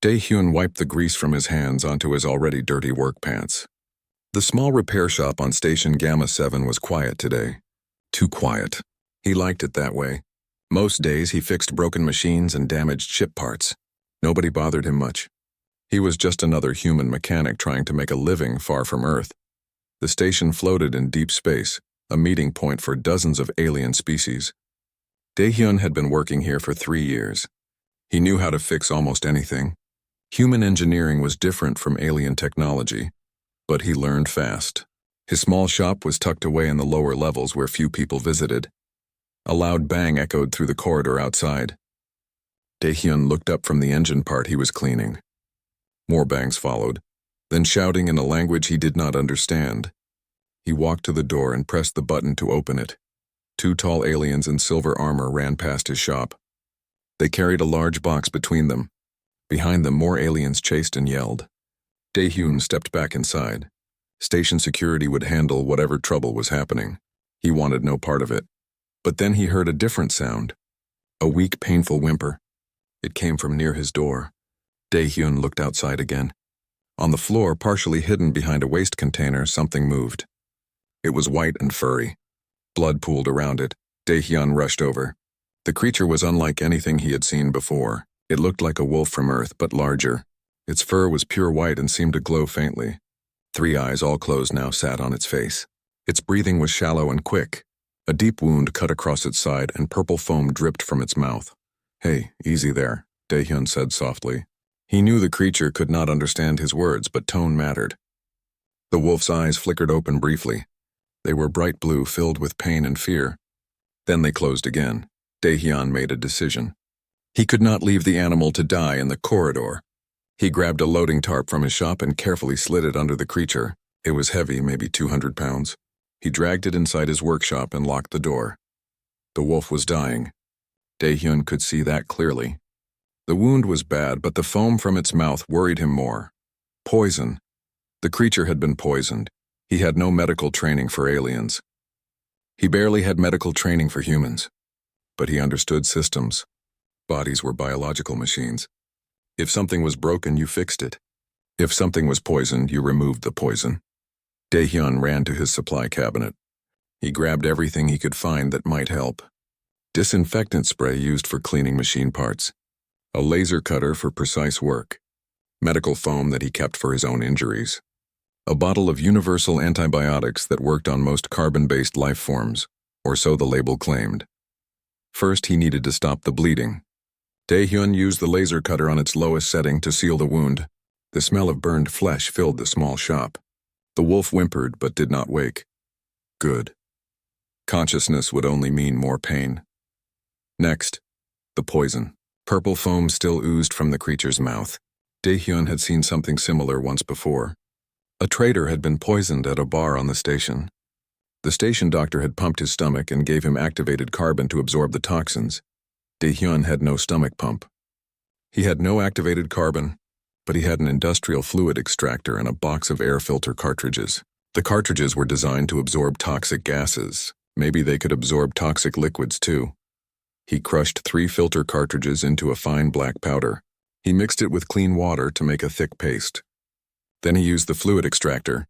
Dae-hyun wiped the grease from his hands onto his already dirty work pants. The small repair shop on Station Gamma 7 was quiet today. Too quiet. He liked it that way. Most days he fixed broken machines and damaged ship parts. Nobody bothered him much. He was just another human mechanic trying to make a living far from Earth. The station floated in deep space, a meeting point for dozens of alien species. Dae-hyun had been working here for 3 years. He knew how to fix almost anything. Human engineering was different from alien technology, but he learned fast. His small shop was tucked away in the lower levels where few people visited. A loud bang echoed through the corridor outside. Dae-hyun looked up from the engine part he was cleaning. More bangs followed, then shouting in a language he did not understand. He walked to the door and pressed the button to open it. 2 tall aliens in silver armor ran past his shop. They carried a large box between them. Behind them, more aliens chased and yelled. Dae-hyun stepped back inside. Station security would handle whatever trouble was happening. He wanted no part of it. But then he heard a different sound. A weak, painful whimper. It came from near his door. Dae-hyun looked outside again. On the floor, partially hidden behind a waste container, something moved. It was white and furry. Blood pooled around it. Dae-hyun rushed over. The creature was unlike anything he had seen before. It looked like a wolf from Earth, but larger. Its fur was pure white and seemed to glow faintly. 3 eyes, all closed now, sat on its face. Its breathing was shallow and quick. A deep wound cut across its side and purple foam dripped from its mouth. "Hey, easy there," Dae-hyun said softly. He knew the creature could not understand his words, but tone mattered. The wolf's eyes flickered open briefly. They were bright blue, filled with pain and fear. Then they closed again. Dae-hyun made a decision. He could not leave the animal to die in the corridor. He grabbed a loading tarp from his shop and carefully slid it under the creature. It was heavy, maybe 200 pounds. He dragged it inside his workshop and locked the door. The wolf was dying. Dae-hyun could see that clearly. The wound was bad, but the foam from its mouth worried him more. Poison. The creature had been poisoned. He had no medical training for aliens. He barely had medical training for humans. But he understood systems. Bodies were biological machines. If something was broken, you fixed it. If something was poisoned, you removed the poison. Dae-hyun ran to his supply cabinet. He grabbed everything he could find that might help. Disinfectant spray used for cleaning machine parts. A laser cutter for precise work. Medical foam that he kept for his own injuries. A bottle of universal antibiotics that worked on most carbon-based life forms, or so the label claimed. First, he needed to stop the bleeding. Dae-hyun used the laser cutter on its lowest setting to seal the wound. The smell of burned flesh filled the small shop. The wolf whimpered but did not wake. Good. Consciousness would only mean more pain. Next, the poison. Purple foam still oozed from the creature's mouth. Dae-hyun had seen something similar once before. A trader had been poisoned at a bar on the station. The station doctor had pumped his stomach and gave him activated carbon to absorb the toxins. Dae-hyun had no stomach pump. He had no activated carbon, but he had an industrial fluid extractor and a box of air filter cartridges. The cartridges were designed to absorb toxic gases. Maybe they could absorb toxic liquids too. He crushed 3 filter cartridges into a fine black powder. He mixed it with clean water to make a thick paste. Then he used the fluid extractor,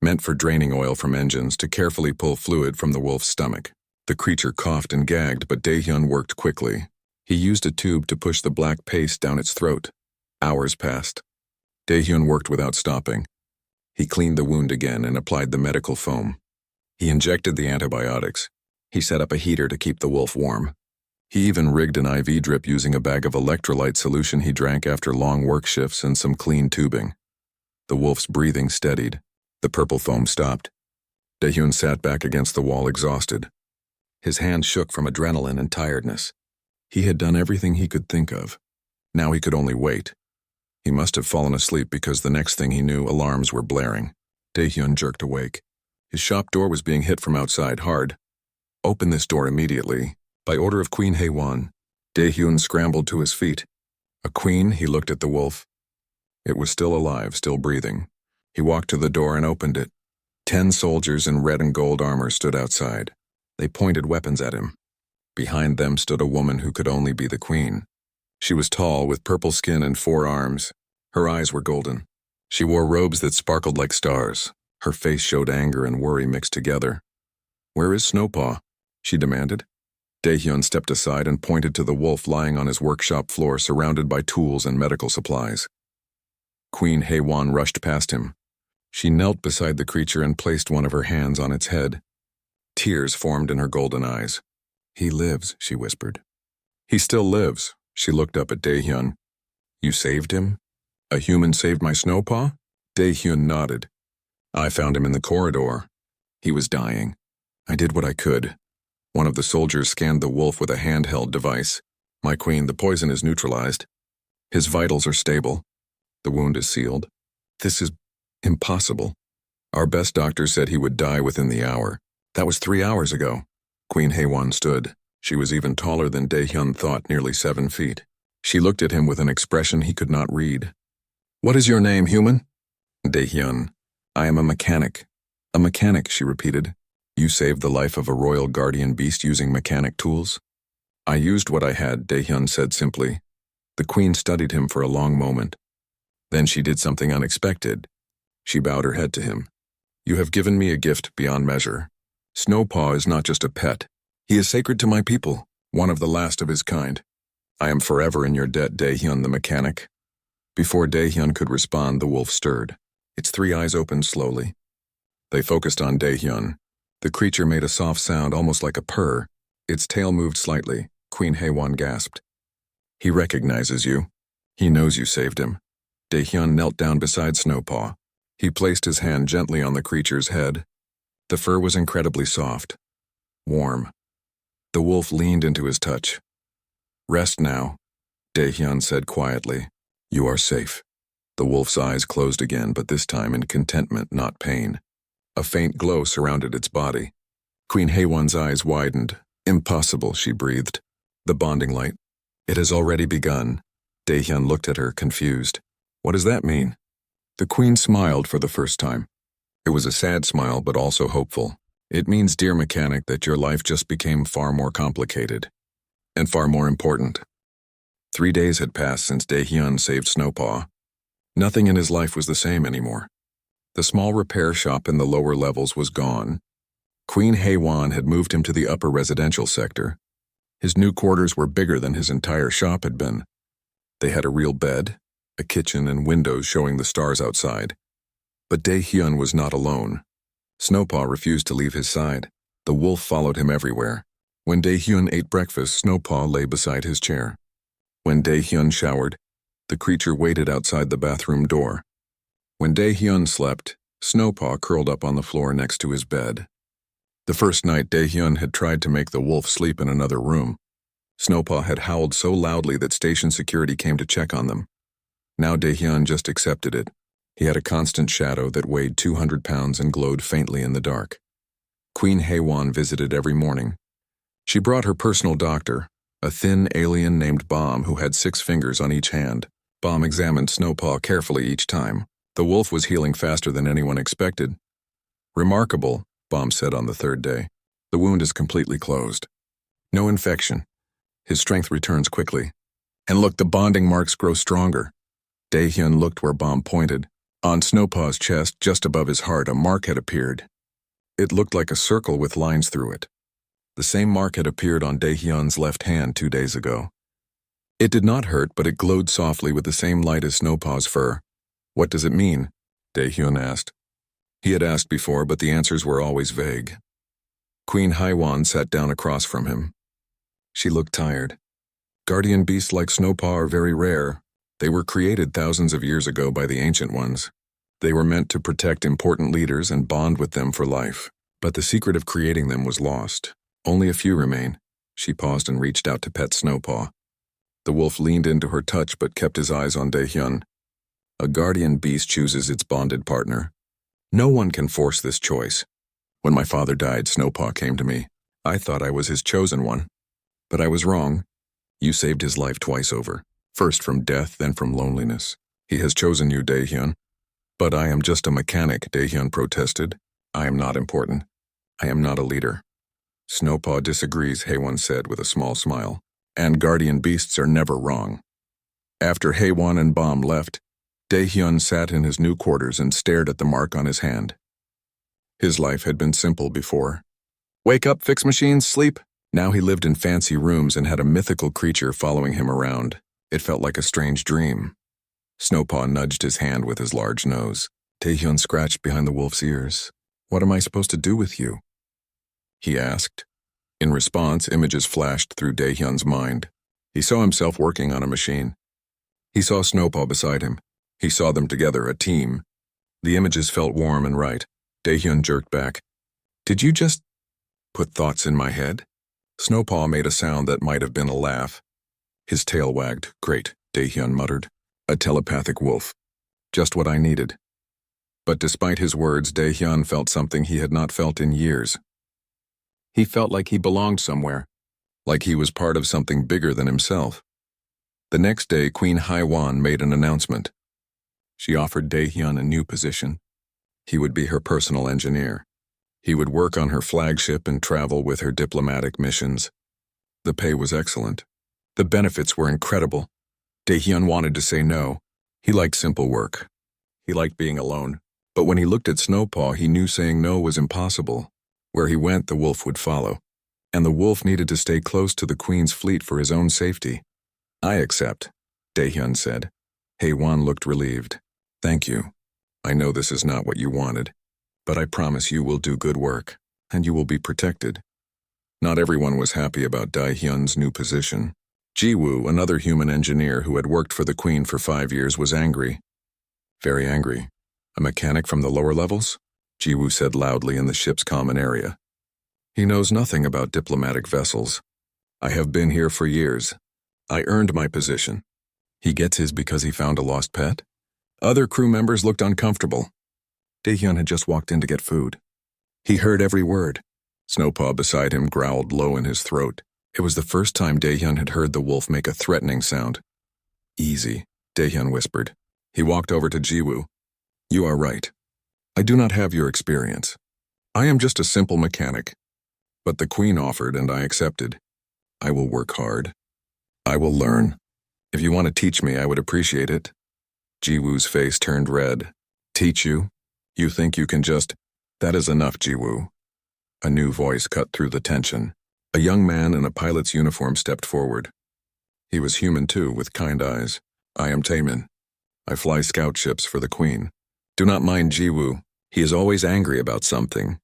meant for draining oil from engines, to carefully pull fluid from the wolf's stomach. The creature coughed and gagged, but Dae-hyun worked quickly. He used a tube to push the black paste down its throat. Hours passed. Dae-hyun worked without stopping. He cleaned the wound again and applied the medical foam. He injected the antibiotics. He set up a heater to keep the wolf warm. He even rigged an IV drip using a bag of electrolyte solution he drank after long work shifts and some clean tubing. The wolf's breathing steadied. The purple foam stopped. Dae-hyun sat back against the wall, exhausted. His hands shook from adrenaline and tiredness. He had done everything he could think of. Now he could only wait. He must have fallen asleep because the next thing he knew, alarms were blaring. Dae-hyun jerked awake. His shop door was being hit from outside hard. Open this door immediately. By order of Queen Hae-won. Dae-hyun scrambled to his feet. A queen, he looked at the wolf. It was still alive, still breathing. He walked to the door and opened it. 10 soldiers in red and gold armor stood outside. They pointed weapons at him. Behind them stood a woman who could only be the queen. She was tall, with purple skin and 4 arms. Her eyes were golden. She wore robes that sparkled like stars. Her face showed anger and worry mixed together. "Where is Snowpaw?" she demanded. Daehyun stepped aside and pointed to the wolf lying on his workshop floor, surrounded by tools and medical supplies. Queen Haewon rushed past him. She knelt beside the creature and placed one of her hands on its head. Tears formed in her golden eyes. "He lives," she whispered. "He still lives." She looked up at Daehyun. "You saved him? A human saved my Snowpaw?" Daehyun nodded. "I found him in the corridor. He was dying. I did what I could." One of the soldiers scanned the wolf with a handheld device. "My queen, the poison is neutralized. His vitals are stable. The wound is sealed. This is impossible. Our best doctor said he would die within the hour. That was 3 hours ago." Queen Haewon stood. She was even taller than Daehyun thought, nearly 7 feet. She looked at him with an expression he could not read. "What is your name, human?" "Daehyun. I am a mechanic." "A mechanic," she repeated. "You saved the life of a royal guardian beast using mechanic tools?" "I used what I had," Daehyun said simply. The queen studied him for a long moment. Then she did something unexpected. She bowed her head to him. "You have given me a gift beyond measure. Snowpaw is not just a pet. He is sacred to my people, one of the last of his kind. I am forever in your debt, Daehyun the mechanic." Before Daehyun could respond, the wolf stirred. Its 3 eyes opened slowly. They focused on Daehyun. The creature made a soft sound, almost like a purr. Its tail moved slightly. Queen Haewon gasped. "He recognizes you. He knows you saved him." Daehyun knelt down beside Snowpaw. He placed his hand gently on the creature's head. The fur was incredibly soft, warm. The wolf leaned into his touch. "Rest now," Daehyun said quietly. "You are safe." The wolf's eyes closed again, but this time in contentment, not pain. A faint glow surrounded its body. Queen Haewon's eyes widened. "Impossible," she breathed. "The bonding light. It has already begun." Daehyun looked at her, confused. "What does that mean?" The queen smiled for the first time. It was a sad smile, but also hopeful. "It means, dear mechanic, that your life just became far more complicated. And far more important." 3 days had passed since Daehyun saved Snowpaw. Nothing in his life was the same anymore. The small repair shop in the lower levels was gone. Queen Haewon had moved him to the upper residential sector. His new quarters were bigger than his entire shop had been. They had a real bed, a kitchen, and windows showing the stars outside. But Daehyun was not alone. Snowpaw refused to leave his side. The wolf followed him everywhere. When Daehyun ate breakfast, Snowpaw lay beside his chair. When Daehyun showered, the creature waited outside the bathroom door. When Daehyun slept, Snowpaw curled up on the floor next to his bed. The first night, Daehyun had tried to make the wolf sleep in another room. Snowpaw had howled so loudly that station security came to check on them. Now Daehyun just accepted it. He had a constant shadow that weighed 200 pounds and glowed faintly in the dark. Queen Haewon visited every morning. She brought her personal doctor, a thin alien named Bomb who had 6 fingers on each hand. Bomb examined Snowpaw carefully each time. The wolf was healing faster than anyone expected. "Remarkable," Bomb said on the 3rd day. "The wound is completely closed. No infection. His strength returns quickly. And look, the bonding marks grow stronger." Daehyun looked where Bomb pointed. On Snowpaw's chest, just above his heart, a mark had appeared. It looked like a circle with lines through it. The same mark had appeared on Daehyun's left hand 2 days ago. It did not hurt, but it glowed softly with the same light as Snowpaw's fur. "What does it mean?" Daehyun asked. He had asked before, but the answers were always vague. Queen Haewon sat down across from him. She looked tired. "Guardian beasts like Snowpaw are very rare. They were created thousands of years ago by the Ancient Ones. They were meant to protect important leaders and bond with them for life. But the secret of creating them was lost. Only a few remain." She paused and reached out to pet Snowpaw. The wolf leaned into her touch but kept his eyes on Daehyun. "A guardian beast chooses its bonded partner. No one can force this choice. When my father died, Snowpaw came to me. I thought I was his chosen one. But I was wrong. You saved his life twice over. First from death, then from loneliness. He has chosen you, Daehyun." "But I am just a mechanic," Daehyun protested. "I am not important. I am not a leader." "Snowpaw disagrees," Haewon said with a small smile. "And guardian beasts are never wrong. After Haewon and Bom left, Daehyun sat in his new quarters and stared at the mark on his hand. His life had been simple before. Wake up, fix machines, sleep. Now he lived in fancy rooms and had a mythical creature following him around. It felt like a strange dream. Snowpaw nudged his hand with his large nose. Daehyun scratched behind the wolf's ears. What am I supposed to do with you? He asked. In response, images flashed through Daehyun's mind. He saw himself working on a machine. He saw Snowpaw beside him. He saw them together, a team. The images felt warm and right. Daehyun jerked back. Did you just put thoughts in my head? Snowpaw made a sound that might have been a laugh. His tail wagged. Great, Daehyun muttered. A telepathic wolf. Just what I needed. But despite his words, Daehyun felt something he had not felt in years. He felt like he belonged somewhere, like he was part of something bigger than himself. The next day, Queen Haewon made an announcement. She offered Daehyun a new position. He would be her personal engineer. He would work on her flagship and travel with her diplomatic missions. The pay was excellent. The benefits were incredible. Daehyun wanted to say no. He liked simple work. He liked being alone. But when he looked at Snowpaw, he knew saying no was impossible. Where he went, the wolf would follow. And the wolf needed to stay close to the Queen's fleet for his own safety. I accept, Daehyun said. Haewon looked relieved. Thank you. I know this is not what you wanted, but I promise you will do good work, and you will be protected. Not everyone was happy about Daehyun's new position. Jiwoo, another human engineer who had worked for the Queen for 5 years, was angry. Very angry. A mechanic from the lower levels? Jiwoo said loudly in the ship's common area. He knows nothing about diplomatic vessels. I have been here for years. I earned my position. He gets his because he found a lost pet? Other crew members looked uncomfortable. Daehyun had just walked in to get food. He heard every word. Snowpaw beside him growled low in his throat. It was the first time Daehyun had heard the wolf make a threatening sound. Easy, Daehyun whispered. He walked over to Jiwoo. You are right. I do not have your experience. I am just a simple mechanic. But the Queen offered and I accepted. I will work hard. I will learn. If you want to teach me, I would appreciate it. Jiwoo's face turned red. Teach you? You think you can just... That is enough, Jiwoo. A new voice cut through the tension. A young man in a pilot's uniform stepped forward. He was human too, with kind eyes. I am Taemin. I fly scout ships for the Queen. Do not mind Jiwoo. He is always angry about something.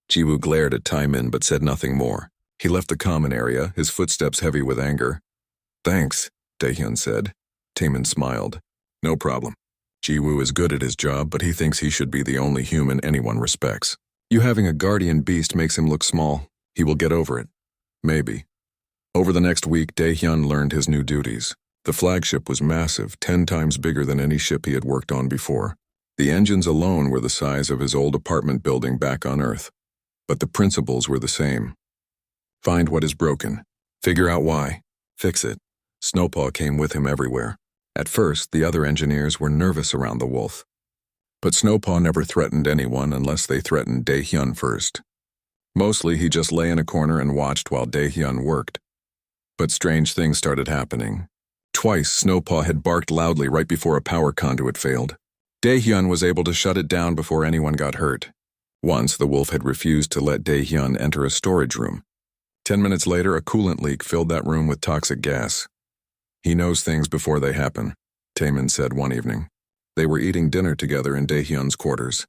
Jiwoo glared at Taemin but said nothing more. He left the common area, his footsteps heavy with anger. Thanks, Daehyun said. Taemin smiled. No problem. Jiwoo is good at his job, but he thinks he should be the only human anyone respects. You having a guardian beast makes him look small. He will get over it. Maybe. Over the next week, Daehyun learned his new duties. The flagship was massive, 10 times bigger than any ship he had worked on before. The engines alone were the size of his old apartment building back on Earth. But the principles were the same. Find what is broken. Figure out why. Fix it. Snowpaw came with him everywhere. At first, the other engineers were nervous around the wolf. But Snowpaw never threatened anyone unless they threatened Daehyun first. Mostly, he just lay in a corner and watched while Daehyun worked. But strange things started happening. Twice, Snowpaw had barked loudly right before a power conduit failed. Daehyun was able to shut it down before anyone got hurt. Once, the wolf had refused to let Daehyun enter a storage room. 10 minutes later, a coolant leak filled that room with toxic gas. He knows things before they happen, Taemin said one evening. They were eating dinner together in Daehyun's quarters.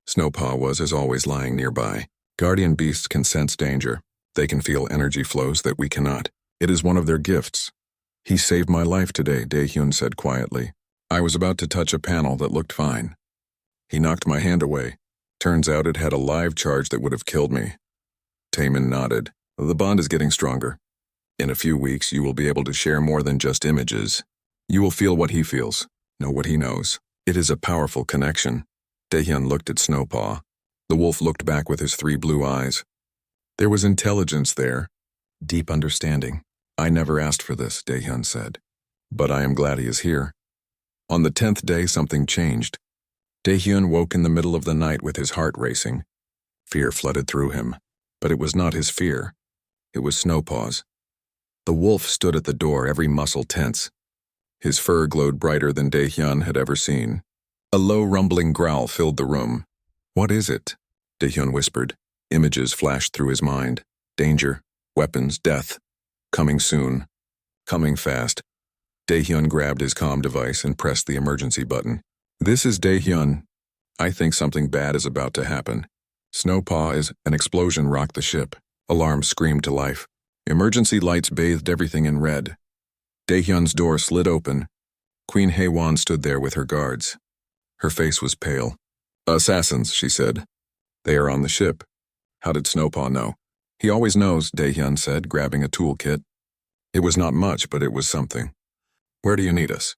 Snowpaw was, as always, lying nearby. Guardian beasts can sense danger. They can feel energy flows that we cannot. It is one of their gifts. He saved my life today, Daehyun said quietly. I was about to touch a panel that looked fine. He knocked my hand away. Turns out it had a live charge that would have killed me. Taemin nodded. The bond is getting stronger. In a few weeks, you will be able to share more than just images. You will feel what he feels, know what he knows. It is a powerful connection. Daehyun looked at Snowpaw. The wolf looked back with his 3 blue eyes. There was intelligence there, deep understanding. I never asked for this, Daehyun said. But I am glad he is here. On the 10th day, something changed. Daehyun woke in the middle of the night with his heart racing. Fear flooded through him, but it was not his fear. It was Snowpaw's. The wolf stood at the door, every muscle tense. His fur glowed brighter than Dae-hyun had ever seen. A low rumbling growl filled the room. "What is it?" Dae-hyun whispered. Images flashed through his mind. Danger, weapons, death. Coming soon. Coming fast. Dae-hyun grabbed his comm device and pressed the emergency button. "This is Dae-hyun. I think something bad is about to happen. Snowpaw is..." An explosion rocked the ship. Alarms screamed to life. Emergency lights bathed everything in red. Dae-hyun's door slid open. Queen Hae-won stood there with her guards. Her face was pale. "Assassins," she said. "They are on the ship." "How did Snowpaw know?" "He always knows," Dae-hyun said, grabbing a toolkit. It was not much, but it was something. "Where do you need us?"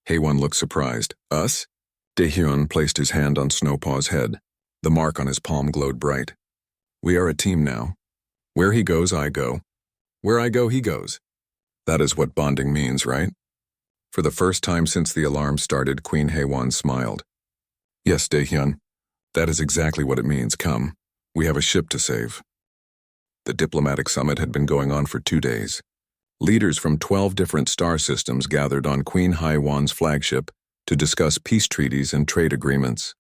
Hae-won looked surprised. "Us?" Dae-hyun placed his hand on Snowpaw's head. The mark on his palm glowed bright. "We are a team now. Where he goes, I go. Where I go, he goes. That is what bonding means, right?" For the first time since the alarm started, Queen Hae-won smiled. "Yes, Dae-hyun. That is exactly what it means. Come. We have a ship to save." The diplomatic summit had been going on for 2 days. Leaders from 12 different star systems gathered on Queen Hae-won's flagship to discuss peace treaties and trade agreements.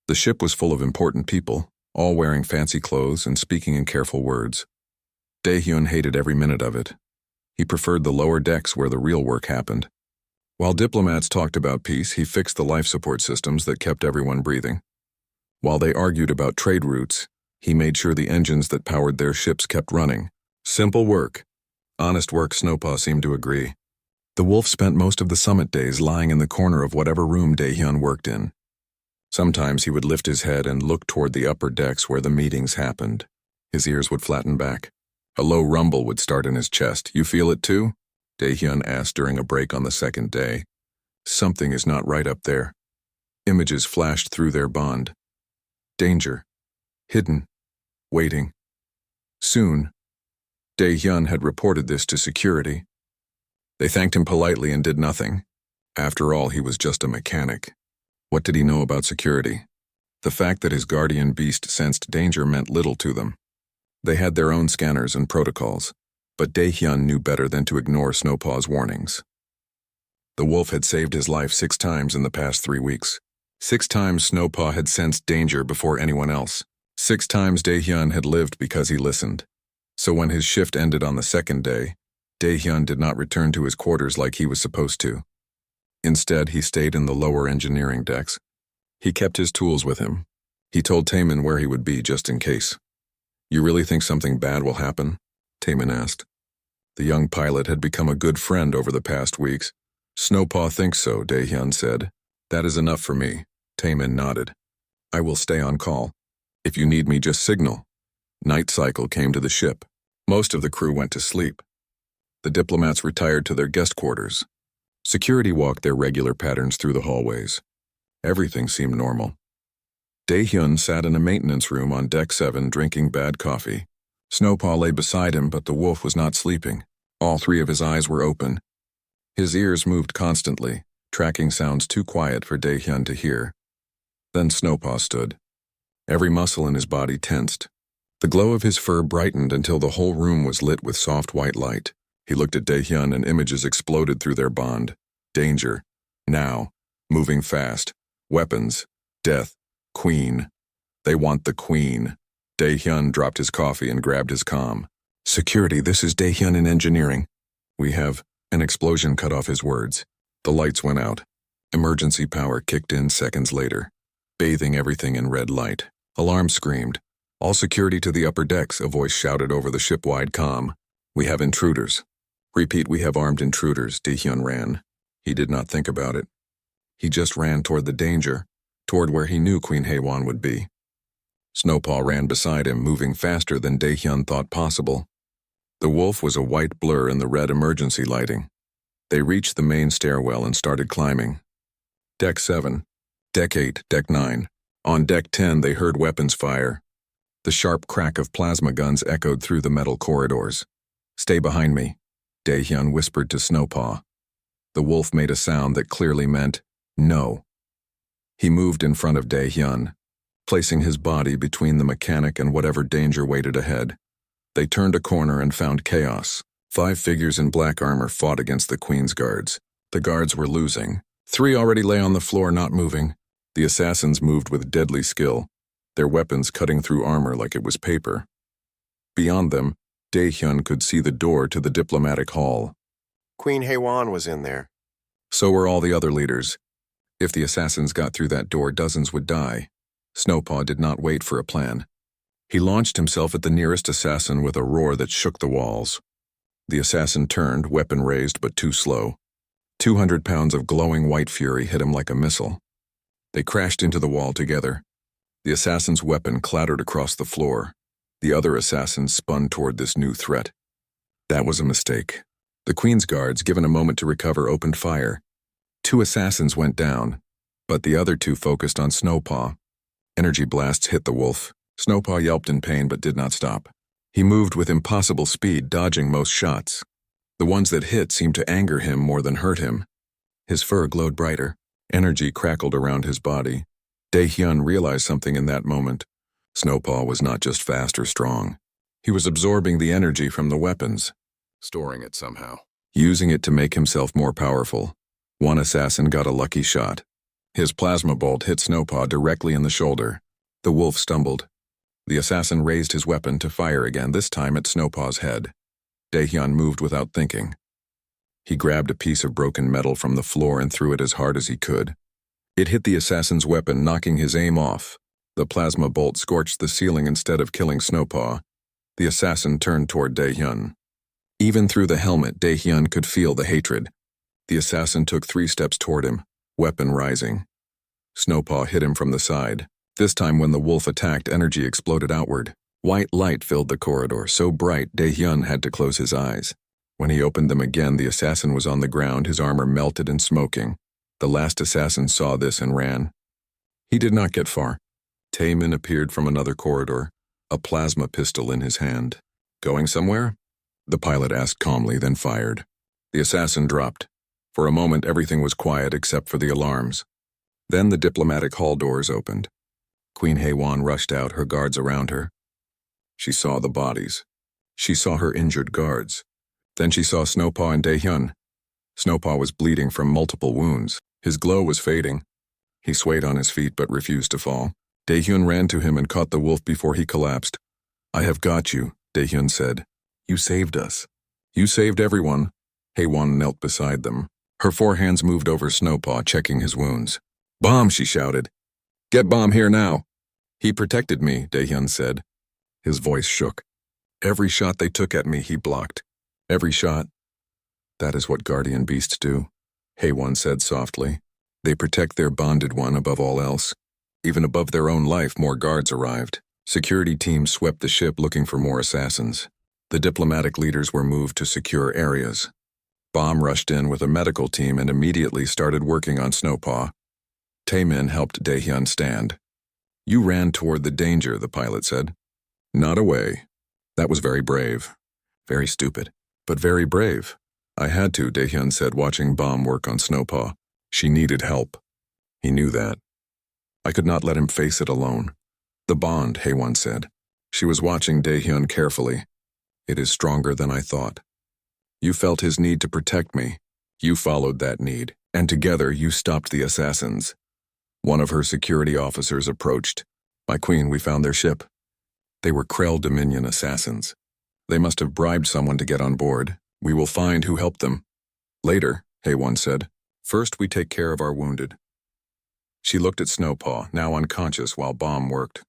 The ship was full of important people, all wearing fancy clothes and speaking in careful words. Dae-hyun hated every minute of it. He preferred the lower decks where the real work happened. While diplomats talked about peace, he fixed the life support systems that kept everyone breathing. While they argued about trade routes, he made sure the engines that powered their ships kept running. Simple work. Honest work, Snowpaw seemed to agree. The wolf spent most of the summit days lying in the corner of whatever room Dae-hyun worked in. Sometimes he would lift his head and look toward the upper decks where the meetings happened. His ears would flatten back. A low rumble would start in his chest. "You feel it too?" Dae-hyun asked during a break on the second day. "Something is not right up there." Images flashed through their bond. Danger. Hidden. Waiting. Soon. Dae-hyun had reported this to security. They thanked him politely and did nothing. After all, he was just a mechanic. What did he know about security? The fact that his guardian beast sensed danger meant little to them. They had their own scanners and protocols, but Dae-hyun knew better than to ignore Snowpaw's warnings. The wolf had saved his life 6 times in the past 3 weeks. 6 times Snowpaw had sensed danger before anyone else. 6 times Dae-hyun had lived because he listened. So when his shift ended on the second day, Dae-hyun did not return to his quarters like he was supposed to. Instead, he stayed in the lower engineering decks. He kept his tools with him. He told Taemin where he would be just in case. "You really think something bad will happen?" Taemin asked. The young pilot had become a good friend over the past weeks. "Snowpaw thinks so," Dae-hyun said. "That is enough for me." Taemin nodded. "I will stay on call. If you need me, just signal." Night cycle came to the ship. Most of the crew went to sleep. The diplomats retired to their guest quarters. Security walked their regular patterns through the hallways. Everything seemed normal. Dae-hyun sat in a maintenance room on Deck 7 drinking bad coffee. Snowpaw lay beside him, but the wolf was not sleeping. All 3 of his eyes were open. His ears moved constantly, tracking sounds too quiet for Dae-hyun to hear. Then Snowpaw stood. Every muscle in his body tensed. The glow of his fur brightened until the whole room was lit with soft white light. He looked at Dae-hyun and images exploded through their bond. Danger. Now. Moving fast. Weapons. Death. Queen. They want the queen. Dae-hyun dropped his coffee and grabbed his comm. "Security, this is Dae-hyun in engineering. We have..." An explosion cut off his words. The lights went out. Emergency power kicked in seconds later, bathing everything in red light. Alarm screamed. "All security to the upper decks," a voice shouted over the ship-wide comm. "We have intruders." "Repeat, we have armed intruders." Dae-hyun ran. He did not think about it. He just ran toward the danger, toward where he knew Queen Hae-won would be. Snowpaw ran beside him, moving faster than Dae-hyun thought possible. The wolf was a white blur in the red emergency lighting. They reached the main stairwell and started climbing. Deck 7, Deck 8, Deck 9. On Deck 10, they heard weapons fire. The sharp crack of plasma guns echoed through the metal corridors. "Stay behind me," Dae-hyun whispered to Snowpaw. The wolf made a sound that clearly meant, "No." He moved in front of Dae-hyun, placing his body between the mechanic and whatever danger waited ahead. They turned a corner and found chaos. 5 figures in black armor fought against the Queen's guards. The guards were losing. 3 already lay on the floor, not moving. The assassins moved with deadly skill, their weapons cutting through armor like it was paper. Beyond them, Dae-hyun could see the door to the diplomatic hall. Queen Haewon was in there. So were all the other leaders. If the assassins got through that door, dozens would die. Snowpaw did not wait for a plan. He launched himself at the nearest assassin with a roar that shook the walls. The assassin turned, weapon raised but too slow. 200 pounds of glowing white fury hit him like a missile. They crashed into the wall together. The assassin's weapon clattered across the floor. The other assassins spun toward this new threat. That was a mistake. The Queen's guards, given a moment to recover, opened fire. 2 assassins went down, but the other 2 focused on Snowpaw. Energy blasts hit the wolf. Snowpaw yelped in pain but did not stop. He moved with impossible speed, dodging most shots. The ones that hit seemed to anger him more than hurt him. His fur glowed brighter. Energy crackled around his body. Dae-hyun realized something in that moment. Snowpaw was not just fast or strong. He was absorbing the energy from the weapons, storing it somehow, using it to make himself more powerful. One assassin got a lucky shot. His plasma bolt hit Snowpaw directly in the shoulder. The wolf stumbled. The assassin raised his weapon to fire again, this time at Snowpaw's head. Dae-hyun moved without thinking. He grabbed a piece of broken metal from the floor and threw it as hard as he could. It hit the assassin's weapon, knocking his aim off. The plasma bolt scorched the ceiling instead of killing Snowpaw. The assassin turned toward Dae-hyun. Even through the helmet, Dae-hyun could feel the hatred. The assassin took 3 steps toward him, weapon rising. Snowpaw hit him from the side. This time when the wolf attacked, energy exploded outward. White light filled the corridor, so bright Dae-hyun had to close his eyes. When he opened them again, the assassin was on the ground, his armor melted and smoking. The last assassin saw this and ran. He did not get far. Taemin appeared from another corridor, a plasma pistol in his hand. Going somewhere? The pilot asked calmly, then fired. The assassin dropped. For a moment, everything was quiet except for the alarms. Then the diplomatic hall doors opened. Queen Haewon rushed out, her guards around her. She saw the bodies. She saw her injured guards. Then she saw Snowpaw and Dae-hyun. Snowpaw was bleeding from multiple wounds. His glow was fading. He swayed on his feet but refused to fall. Dae-hyun ran to him and caught the wolf before he collapsed. "I have got you," Dae-hyun said. "You saved us. You saved everyone." Haewon knelt beside them. Her 4 hands moved over Snowpaw, checking his wounds. "Bomb," she shouted. "Get Bomb here now." "He protected me," Dae-hyun said. His voice shook. "Every shot they took at me, he blocked. Every shot." "That is what guardian beasts do," Haewon said softly. "They protect their bonded one above all else." Even above their own life, more guards arrived. Security teams swept the ship looking for more assassins. The diplomatic leaders were moved to secure areas. Bomb rushed in with a medical team and immediately started working on Snowpaw. Taemin helped Dae-hyun stand. "You ran toward the danger," the pilot said. "Not away." "That was very brave. Very stupid, but very brave." "I had to," Dae-hyun said, watching Bomb work on Snowpaw. She needed help. He knew that. "I could not let him face it alone." "The bond," Haewon said. She was watching Dae-hyun carefully. "It is stronger than I thought. You felt his need to protect me. You followed that need, and together you stopped the assassins." One of her security officers approached. "My queen, we found their ship." They were Krell Dominion assassins. "They must have bribed someone to get on board. We will find who helped them." "Later," Haewon said. "First we take care of our wounded." She looked at Snowpaw, now unconscious while Bomb worked.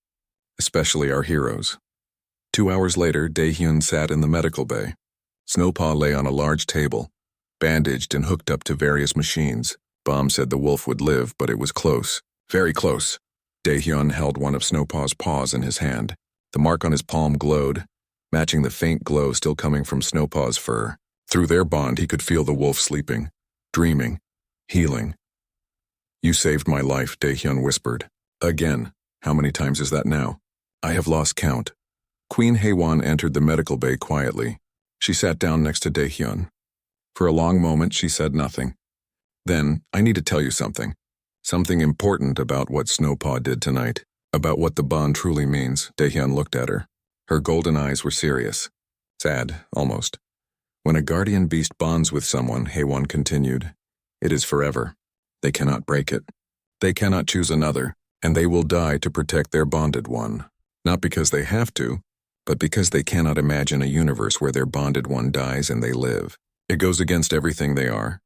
"Especially our heroes." 2 hours later, Dae-hyun sat in the medical bay. Snowpaw lay on a large table, bandaged and hooked up to various machines. Bomb said the wolf would live, but it was close. Very close. Dae-hyun held one of Snowpaw's paws in his hand. The mark on his palm glowed, matching the faint glow still coming from Snowpaw's fur. Through their bond, he could feel the wolf sleeping, dreaming, healing. "You saved my life," Dae-hyun whispered. "Again. How many times is that now?" "I have lost count." Queen Haewon entered the medical bay quietly. She sat down next to Dae-hyun. For a long moment, she said nothing. Then, "I need to tell you something. Something important about what Snowpaw did tonight. About what the bond truly means." Dae-hyun looked at her. Her golden eyes were serious. Sad, almost. "When a guardian beast bonds with someone," Haewon continued, It is forever. They cannot break it. They cannot choose another, and they will die to protect their bonded one. Not because they have to, but because they cannot imagine a universe where their bonded one dies and they live. It goes against everything they are.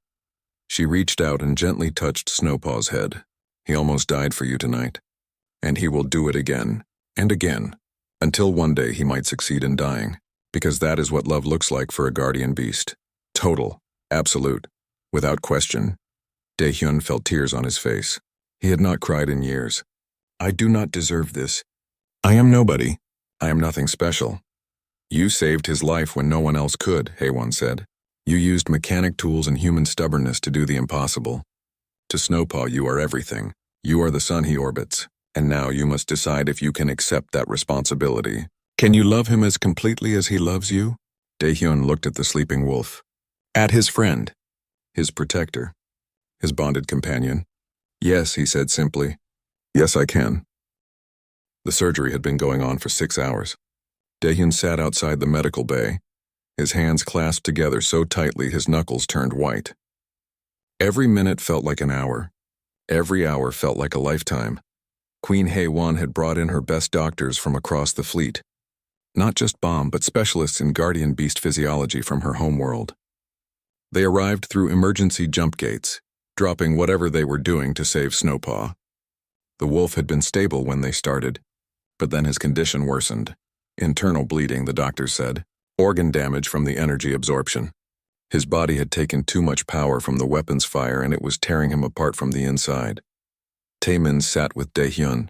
She reached out and gently touched Snowpaw's head. He almost died for you tonight. And he will do it again, and again, until one day he might succeed in dying, because that is what love looks like for a guardian beast. Total, absolute, without question. Daehyun felt tears on his face. He had not cried in years. I do not deserve this. I am nobody. I am nothing special. You saved his life when no one else could, Haewon said. You used mechanic tools and human stubbornness to do the impossible. To Snowpaw, you are everything. You are the sun he orbits. And now you must decide if you can accept that responsibility. Can you love him as completely as he loves you? Daehyun looked at the sleeping wolf. At his friend. His protector. His bonded companion. Yes, he said simply. Yes, I can. The surgery had been going on for 6 hours. Daehyun sat outside the medical bay, his hands clasped together so tightly his knuckles turned white. Every minute felt like an hour. Every hour felt like a lifetime. Queen Haewon had brought in her best doctors from across the fleet. Not just Bomb, but specialists in guardian beast physiology from her homeworld. They arrived through emergency jump gates, dropping whatever they were doing to save Snowpaw. The wolf had been stable when they started, but then his condition worsened. Internal bleeding, the doctors said. Organ damage from the energy absorption. His body had taken too much power from the weapon's fire and it was tearing him apart from the inside. Taemin sat with Daehyun.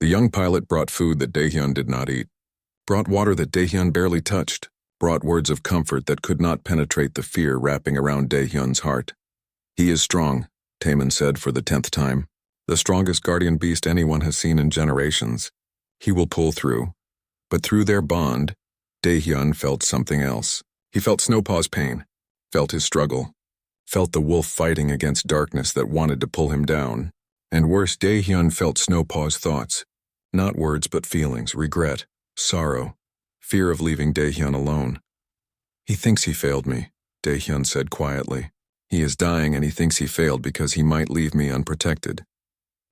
The young pilot brought food that Daehyun did not eat, brought water that Daehyun barely touched, brought words of comfort that could not penetrate the fear wrapping around Daehyun's heart. He is strong, Taemin said for the 10th time. The strongest guardian beast anyone has seen in generations. He will pull through. But through their bond, Daehyun felt something else. He felt Snowpaw's pain, felt his struggle, felt the wolf fighting against darkness that wanted to pull him down. And worse, Daehyun felt Snowpaw's thoughts. Not words but feelings, regret, sorrow, fear of leaving Daehyun alone. He thinks he failed me, Daehyun said quietly. He is dying and he thinks he failed because he might leave me unprotected.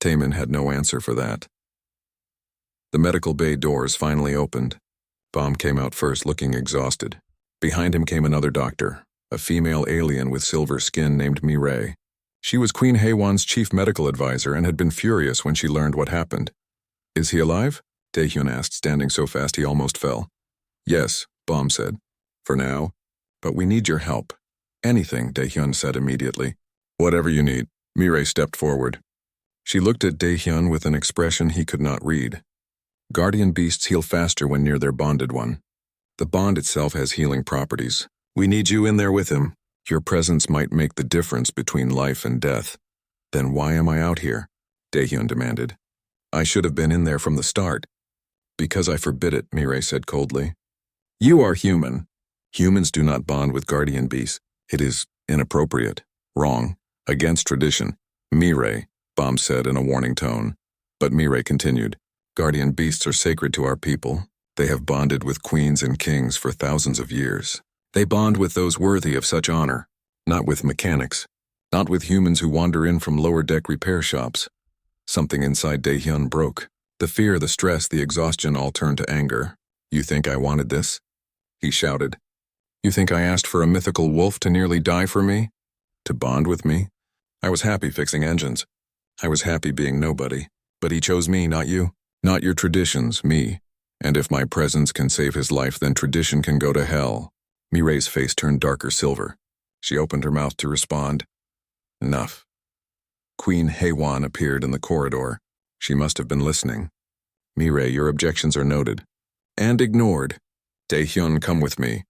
Taemin had no answer for that. The medical bay doors finally opened. Bomb came out first, looking exhausted. Behind him came another doctor, a female alien with silver skin named Mireille. She was Queen Haewon's chief medical advisor and had been furious when she learned what happened. Is he alive? Daehyun asked, standing so fast he almost fell. Yes, Bomb said. For now. But we need your help. Anything, Daehyun said immediately. Whatever you need. Mireille stepped forward. She looked at Daehyun with an expression he could not read. Guardian beasts heal faster when near their bonded one. The bond itself has healing properties. We need you in there with him. Your presence might make the difference between life and death. Then why am I out here? Daehyun demanded. I should have been in there from the start. Because I forbid it, Mireille said coldly. You are human. Humans do not bond with guardian beasts. It is inappropriate, wrong, against tradition. Mireille, Bomb said in a warning tone. But Mireille continued. Guardian beasts are sacred to our people. They have bonded with queens and kings for thousands of years. They bond with those worthy of such honor, not with mechanics, not with humans who wander in from lower-deck repair shops. Something inside Daehyun broke. The fear, the stress, the exhaustion all turned to anger. You think I wanted this? He shouted. You think I asked for a mythical wolf to nearly die for me? To bond with me? I was happy fixing engines. I was happy being nobody. But he chose me, not you. Not your traditions, me. And if my presence can save his life, then tradition can go to hell. Mireille's face turned darker silver. She opened her mouth to respond. Enough. Queen Haewon appeared in the corridor. She must have been listening. Mireille, your objections are noted. And ignored. Daehyun, come with me.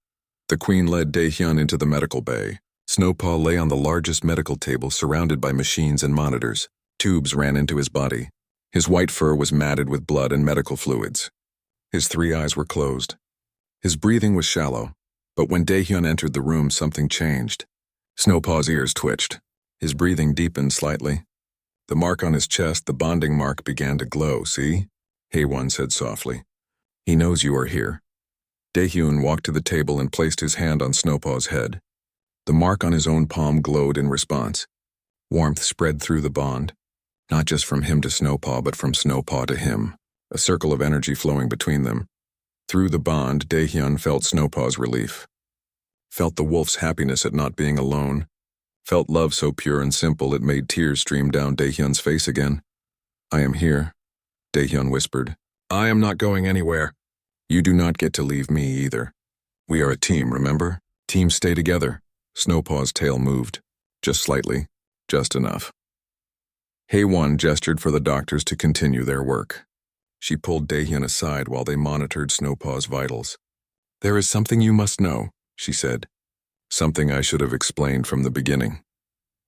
The queen led Daehyun into the medical bay. Snowpaw lay on the largest medical table surrounded by machines and monitors. Tubes ran into his body. His white fur was matted with blood and medical fluids. His 3 eyes were closed. His breathing was shallow, but when Daehyun entered the room, something changed. Snowpaw's ears twitched. His breathing deepened slightly. The mark on his chest, the bonding mark, began to glow, see? Haewon said softly. He knows you are here. Daehyun walked to the table and placed his hand on Snowpaw's head. The mark on his own palm glowed in response. Warmth spread through the bond, not just from him to Snowpaw, but from Snowpaw to him, a circle of energy flowing between them. Through the bond, Daehyun felt Snowpaw's relief, felt the wolf's happiness at not being alone, felt love so pure and simple it made tears stream down Daehyun's face again. "I am here," Daehyun whispered. "I am not going anywhere. You do not get to leave me either. We are a team, remember? Teams stay together." Snowpaw's tail moved, just slightly, just enough. Haewon gestured for the doctors to continue their work. She pulled Daehyun aside while they monitored Snowpaw's vitals. "There is something you must know," she said. "Something I should have explained from the beginning."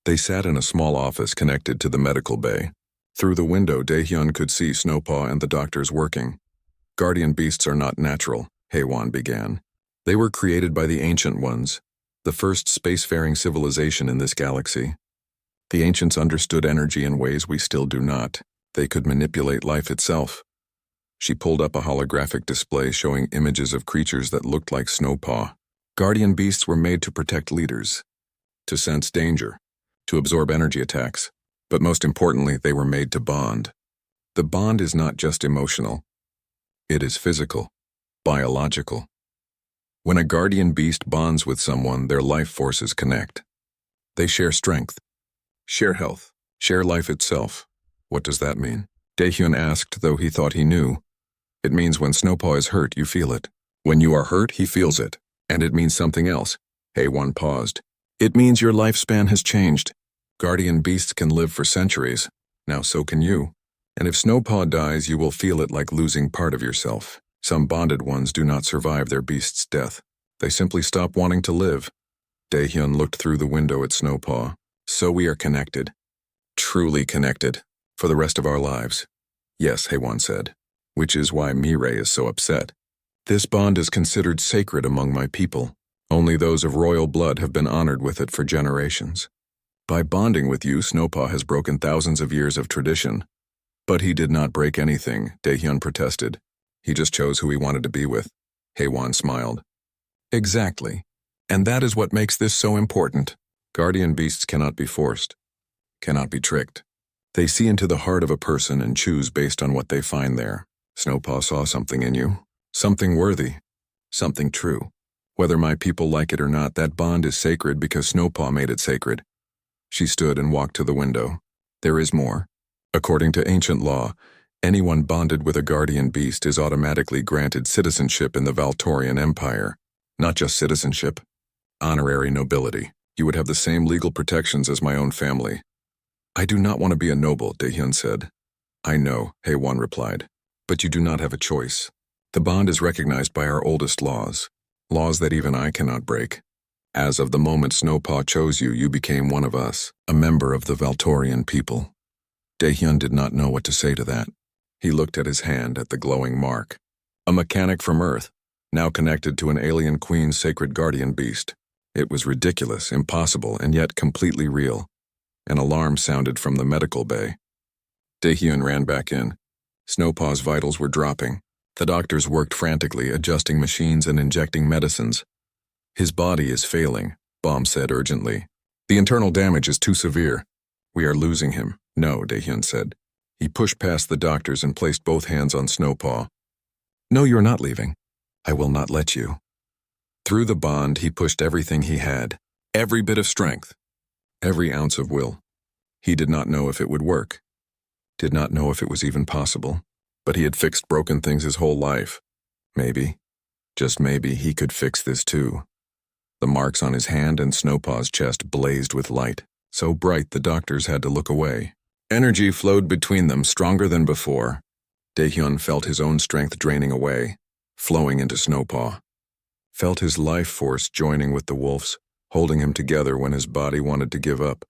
They sat in a small office connected to the medical bay. Through the window, Daehyun could see Snowpaw and the doctors working. "Guardian beasts are not natural," Haewon began. "They were created by the Ancient Ones, the first spacefaring civilization in this galaxy. The ancients understood energy in ways we still do not. They could manipulate life itself." She pulled up a holographic display showing images of creatures that looked like Snowpaw. Guardian beasts were made to protect leaders, to sense danger, to absorb energy attacks, but most importantly, they were made to bond. The bond is not just emotional. It is physical, biological. When a guardian beast bonds with someone, their life forces connect. They share strength, share health, share life itself. What does that mean? Daehyun asked, though he thought he knew. It means when Snowpaw is hurt, you feel it. When you are hurt, he feels it. And it means something else. Haewon paused. It means your lifespan has changed. Guardian beasts can live for centuries. Now so can you. And if Snowpaw dies, you will feel it like losing part of yourself. Some bonded ones do not survive their beast's death. They simply stop wanting to live. Daehyun looked through the window at Snowpaw. "So we are connected. Truly connected. For the rest of our lives." "Yes," Haewon said. "Which is why Mirai is so upset. This bond is considered sacred among my people. Only those of royal blood have been honored with it for generations. By bonding with you, Snowpaw has broken thousands of years of tradition." "But he did not break anything," Daehyun protested. "He just chose who he wanted to be with." Haewon smiled. "Exactly. And that is what makes this so important. Guardian beasts cannot be forced, cannot be tricked. They see into the heart of a person and choose based on what they find there. Snowpaw saw something in you, something worthy, something true. Whether my people like it or not, that bond is sacred because Snowpaw made it sacred." She stood and walked to the window. "There is more. According to ancient law, anyone bonded with a guardian beast is automatically granted citizenship in the Valtorian Empire. Not just citizenship, honorary nobility. You would have the same legal protections as my own family." "I do not want to be a noble," Daehyun said. "I know," Haewon replied. "But you do not have a choice. The bond is recognized by our oldest laws, laws that even I cannot break. As of the moment Snowpaw chose you, you became one of us, a member of the Valtorian people." Daehyun did not know what to say to that. He looked at his hand, at the glowing mark. A mechanic from Earth, now connected to an alien queen's sacred guardian beast. It was ridiculous, impossible, and yet completely real. An alarm sounded from the medical bay. Daehyun ran back in. Snowpaw's vitals were dropping. The doctors worked frantically, adjusting machines and injecting medicines. "His body is failing," Baum said urgently. "The internal damage is too severe. We are losing him." "No," Daehyun said. He pushed past the doctors and placed both hands on Snowpaw. "No, you're not leaving. I will not let you." Through the bond, he pushed everything he had, every bit of strength, every ounce of will. He did not know if it would work, did not know if it was even possible, but he had fixed broken things his whole life. Maybe, just maybe, he could fix this too. The marks on his hand and Snowpaw's chest blazed with light, so bright the doctors had to look away. Energy flowed between them, stronger than before. Daehyun felt his own strength draining away, flowing into Snowpaw. Felt his life force joining with the wolf's, holding him together when his body wanted to give up.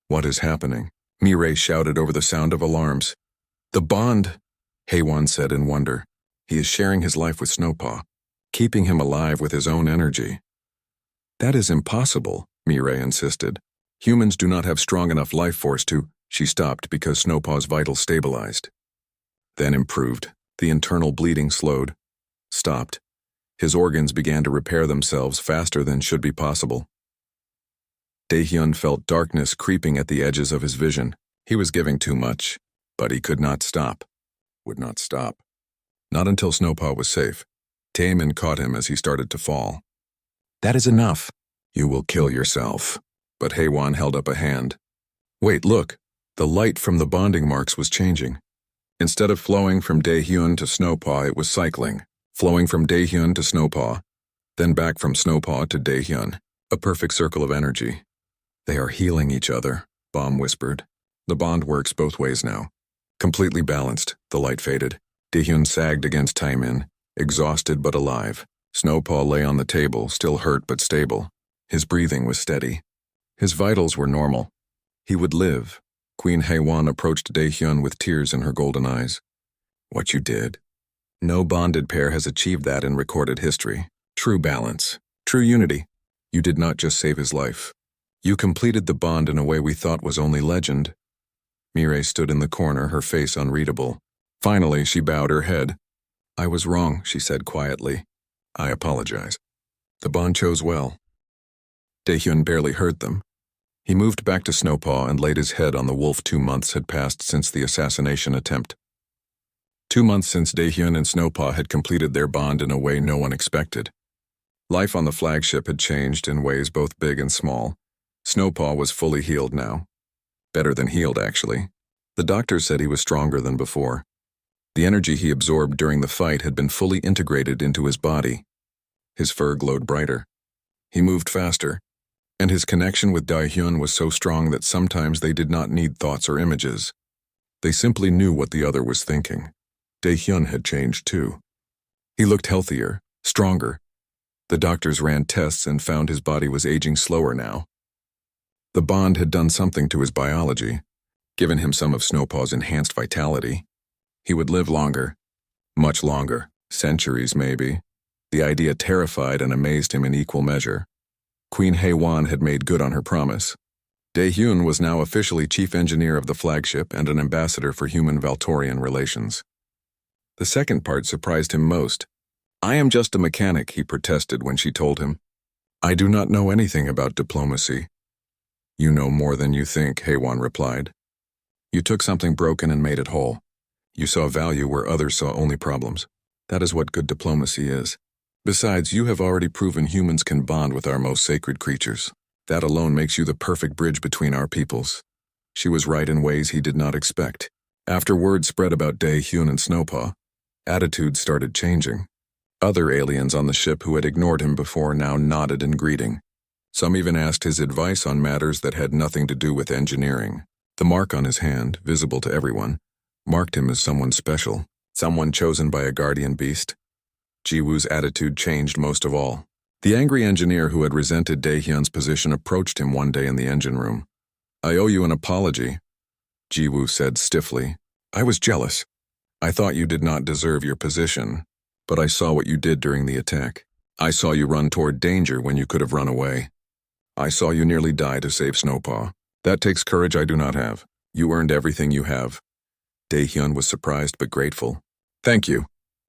"What is happening?" Mirai shouted over the sound of alarms. "The bond," Haewon said in wonder. "He is sharing his life with Snowpaw, keeping him alive with his own energy." "That is impossible," Mirai insisted. "Humans do not have strong enough life force to—" She stopped because Snowpaw's vitals stabilized. Then improved. The internal bleeding slowed. Stopped. His organs began to repair themselves faster than should be possible. Daehyun felt darkness creeping at the edges of his vision. He was giving too much, but he could not stop. Would not stop. Not until Snowpaw was safe. Taemin caught him as he started to fall. That is enough. You will kill yourself. But Haewon held up a hand. Wait, look. The light from the bonding marks was changing. Instead of flowing from Daehyun to Snowpaw, it was cycling. Flowing from Daehyun to Snowpaw, then back from Snowpaw to Daehyun. A perfect circle of energy. They are healing each other, Baum whispered. The bond works both ways now. Completely balanced, the light faded. Daehyun sagged against Taemin, exhausted but alive. Snowpaw lay on the table, still hurt but stable. His breathing was steady. His vitals were normal. He would live. Queen Haewon approached Daehyun with tears in her golden eyes. What you did. No bonded pair has achieved that in recorded history. True balance. True unity. You did not just save his life. You completed the bond in a way we thought was only legend. Mireille stood in the corner, her face unreadable. Finally, she bowed her head. I was wrong, she said quietly. I apologize. The bond chose well. Daehyun barely heard them. He moved back to Snowpaw and laid his head on the wolf. 2 months had passed since the assassination attempt. 2 months since Daehyun and Snowpaw had completed their bond in a way no one expected. Life on the flagship had changed in ways both big and small. Snowpaw was fully healed now. Better than healed, actually. The doctor said he was stronger than before. The energy he absorbed during the fight had been fully integrated into his body. His fur glowed brighter. He moved faster, and his connection with Daehyun was so strong that sometimes they did not need thoughts or images. They simply knew what the other was thinking. Daehyun had changed too. He looked healthier, stronger. The doctors ran tests and found his body was aging slower now. The bond had done something to his biology, given him some of Snowpaw's enhanced vitality. He would live longer, much longer, centuries maybe. The idea terrified and amazed him in equal measure. Queen Haewon had made good on her promise. Daehyun was now officially chief engineer of the flagship and an ambassador for human-Valtorian relations. The second part surprised him most. I am just a mechanic, he protested when she told him. I do not know anything about diplomacy. You know more than you think, Haewon replied. You took something broken and made it whole. You saw value where others saw only problems. That is what good diplomacy is. Besides, you have already proven humans can bond with our most sacred creatures. That alone makes you the perfect bridge between our peoples. She was right in ways he did not expect. After word spread about Daehyun and Snowpaw, attitudes started changing. Other aliens on the ship who had ignored him before now nodded in greeting. Some even asked his advice on matters that had nothing to do with engineering. The mark on his hand, visible to everyone, marked him as someone special, someone chosen by a guardian beast. Jiwoo's attitude changed most of all. The angry engineer who had resented Daehyun's position approached him one day in the engine room. I owe you an apology, Jiwoo said stiffly. I was jealous. I thought you did not deserve your position, but I saw what you did during the attack. I saw you run toward danger when you could have run away. I saw you nearly die to save Snowpaw. That takes courage I do not have. You earned everything you have. Daehyun was surprised but grateful. Thank you.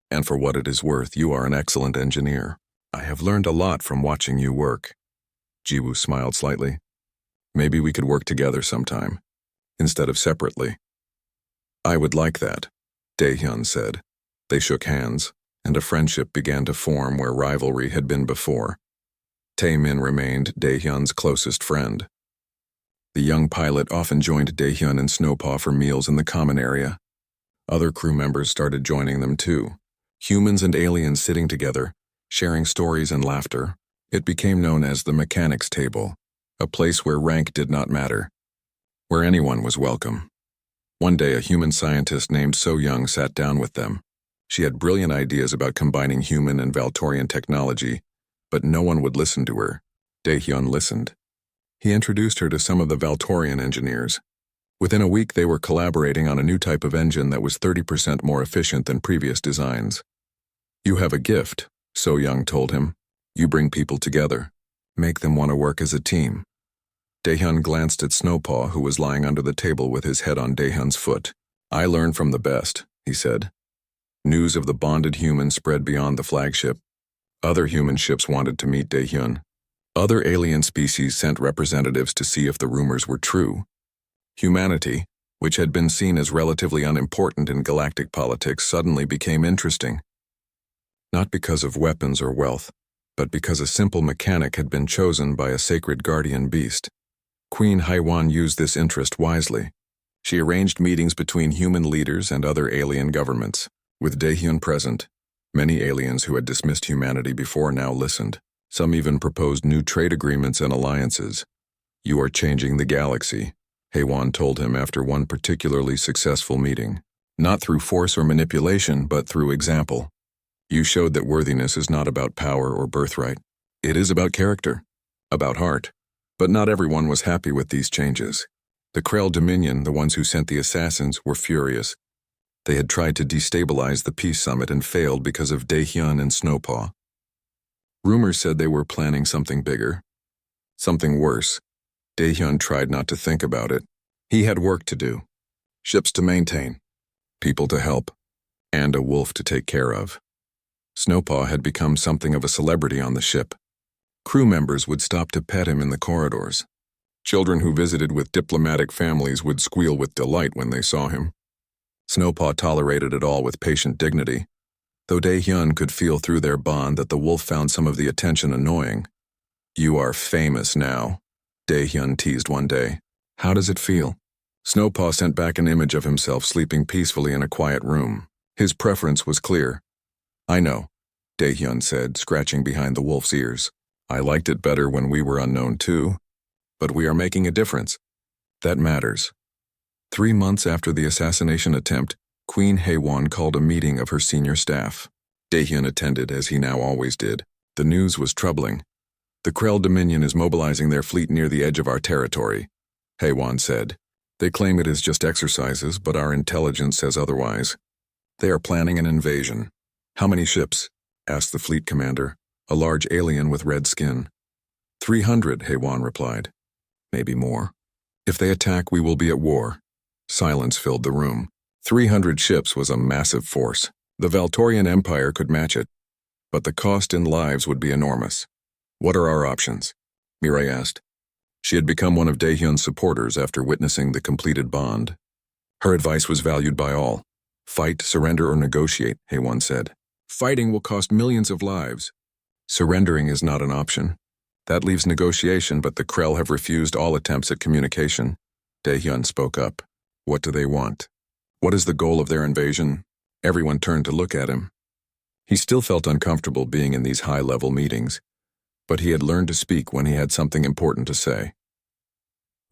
And for what it is worth, you are an excellent engineer. I have learned a lot from watching you work. Jiwoo smiled slightly. Maybe we could work together sometime, instead of separately. I would like that, Daehyun said. They shook hands, and a friendship began to form where rivalry had been before. Taemin remained Daehyun's closest friend. The young pilot often joined Daehyun and Snowpaw for meals in the common area. Other crew members started joining them too. Humans and aliens sitting together, sharing stories and laughter. It became known as the Mechanics' Table, a place where rank did not matter, where anyone was welcome. One day, a human scientist named So Young sat down with them. She had brilliant ideas about combining human and Valtorian technology, but no one would listen to her. Daehyun listened. He introduced her to some of the Valtorian engineers. Within a week, they were collaborating on a new type of engine that was 30% more efficient than previous designs. You have a gift, So Young told him. You bring people together. Make them want to work as a team. Daehyun glanced at Snowpaw, who was lying under the table with his head on Daehyun's foot. I learn from the best, he said. News of the bonded humans spread beyond the flagship. Other human ships wanted to meet Daehyun. Other alien species sent representatives to see if the rumors were true. Humanity, which had been seen as relatively unimportant in galactic politics, suddenly became interesting. Not because of weapons or wealth, but because a simple mechanic had been chosen by a sacred guardian beast. Queen Haiwan used this interest wisely. She arranged meetings between human leaders and other alien governments. With Daehyun present, many aliens who had dismissed humanity before now listened. Some even proposed new trade agreements and alliances. "You are changing the galaxy," Haiwan told him after one particularly successful meeting. "Not through force or manipulation, but through example. You showed that worthiness is not about power or birthright. It is about character, about heart." But not everyone was happy with these changes. The Krell Dominion, the ones who sent the assassins, were furious. They had tried to destabilize the peace summit and failed because of Daehyun and Snowpaw. Rumors said they were planning something bigger, something worse. Daehyun tried not to think about it. He had work to do, ships to maintain, people to help, and a wolf to take care of. Snowpaw had become something of a celebrity on the ship. Crew members would stop to pet him in the corridors. Children who visited with diplomatic families would squeal with delight when they saw him. Snowpaw tolerated it all with patient dignity, though Daehyun could feel through their bond that the wolf found some of the attention annoying. "You are famous now," Daehyun teased one day. "How does it feel?" Snowpaw sent back an image of himself sleeping peacefully in a quiet room. His preference was clear. "I know," Daehyun said, scratching behind the wolf's ears. "I liked it better when we were unknown too. But we are making a difference. That matters." 3 months after the assassination attempt, Queen Haiwan called a meeting of her senior staff. Daehyun attended, as he now always did. The news was troubling. "The Krell Dominion is mobilizing their fleet near the edge of our territory," Haiwan said. "They claim it is just exercises, but our intelligence says otherwise. They are planning an invasion." "How many ships?" asked the fleet commander, a large alien with red skin. 300, Haiwan replied. "Maybe more. If they attack, we will be at war." Silence filled the room. 300 ships was a massive force. The Valtorian Empire could match it, but the cost in lives would be enormous. "What are our options?" Mirai asked. She had become one of Daehyun's supporters after witnessing the completed bond. Her advice was valued by all. "Fight, surrender, or negotiate," Haiwan said. "Fighting will cost millions of lives. Surrendering is not an option. That leaves negotiation, but the Krell have refused all attempts at communication." Daehyun spoke up. "What do they want? What is the goal of their invasion?" Everyone turned to look at him. He still felt uncomfortable being in these high-level meetings, but he had learned to speak when he had something important to say.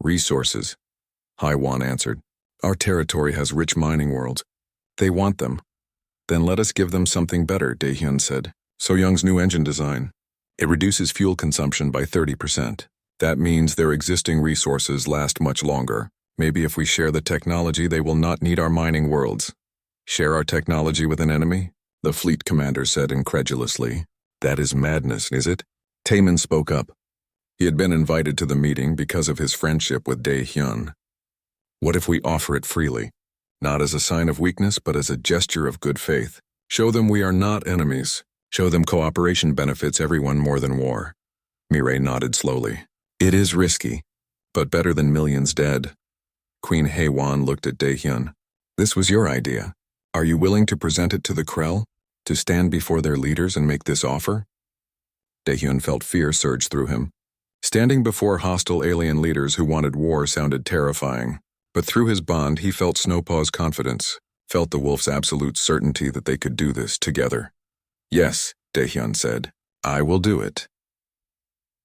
"Resources," Haiwan answered. "Our territory has rich mining worlds. They want them. Then let us give them something better," Daehyun said. "So Young's new engine design. It reduces fuel consumption by 30%. That means their existing resources last much longer. Maybe if we share the technology, they will not need our mining worlds." "Share our technology with an enemy?" the fleet commander said incredulously. "That is madness, is it?" Taemin spoke up. He had been invited to the meeting because of his friendship with Daehyun. "What if we offer it freely? Not as a sign of weakness, but as a gesture of good faith. Show them we are not enemies. Show them cooperation benefits everyone more than war." Mirai nodded slowly. "It is risky, but better than millions dead." Queen Haiwan looked at Daehyun. "This was your idea. Are you willing to present it to the Krell? To stand before their leaders and make this offer?" Daehyun felt fear surge through him. Standing before hostile alien leaders who wanted war sounded terrifying. But through his bond, he felt Snowpaw's confidence, felt the wolf's absolute certainty that they could do this together. "Yes," Daehyun said. "I will do it."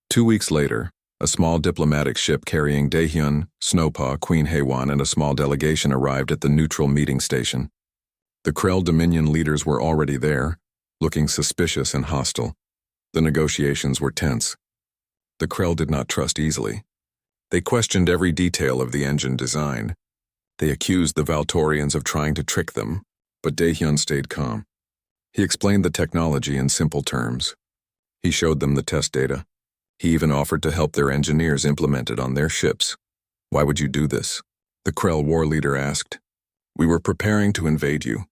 2 weeks later, a small diplomatic ship carrying Daehyun, Snowpaw, Queen Haiwan, and a small delegation arrived at the neutral meeting station. The Krell Dominion leaders were already there, looking suspicious and hostile. The negotiations were tense. The Krell did not trust easily. They questioned every detail of the engine design. They accused the Valtorians of trying to trick them, but Daehyun stayed calm. He explained the technology in simple terms. He showed them the test data. He even offered to help their engineers implement it on their ships. "Why would you do this?" the Krell war leader asked. "We were preparing to invade you.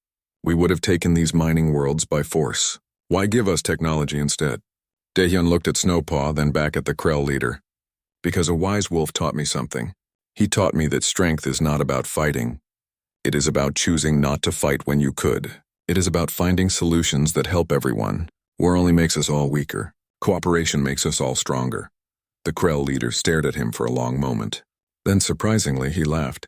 We would have taken these mining worlds by force. Why give us technology instead?" Daehyun looked at Snowpaw, then back at the Krell leader. Because a wise wolf taught me something. He taught me that strength is not about fighting. It is about choosing not to fight when you could. It is about finding solutions that help everyone. War only makes us all weaker. Cooperation makes us all stronger. The Krell leader stared at him for a long moment. Then, surprisingly, he laughed.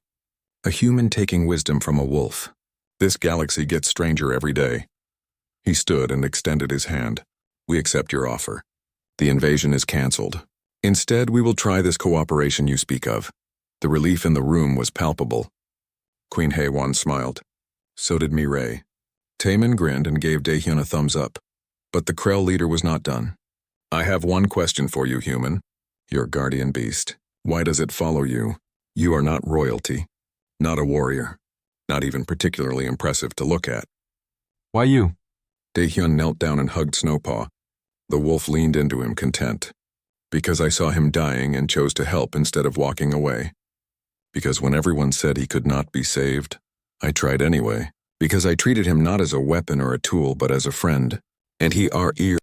A human taking wisdom from a wolf. This galaxy gets stranger every day. He stood and extended his hand. We accept your offer. The invasion is cancelled. Instead, we will try this cooperation you speak of. The relief in the room was palpable. Queen Haewon smiled. So did Mireille. Taemin grinned and gave Daehyun a thumbs up. But the Krell leader was not done. I have one question for you, human. Your guardian beast. Why does it follow you? You are not royalty. Not a warrior. Not even particularly impressive to look at. Why you? Daehyun knelt down and hugged Snowpaw. The wolf leaned into him, content. Because I saw him dying and chose to help instead of walking away. Because when everyone said he could not be saved, I tried anyway. Because I treated him not as a weapon or a tool, but as a friend. And he our ear.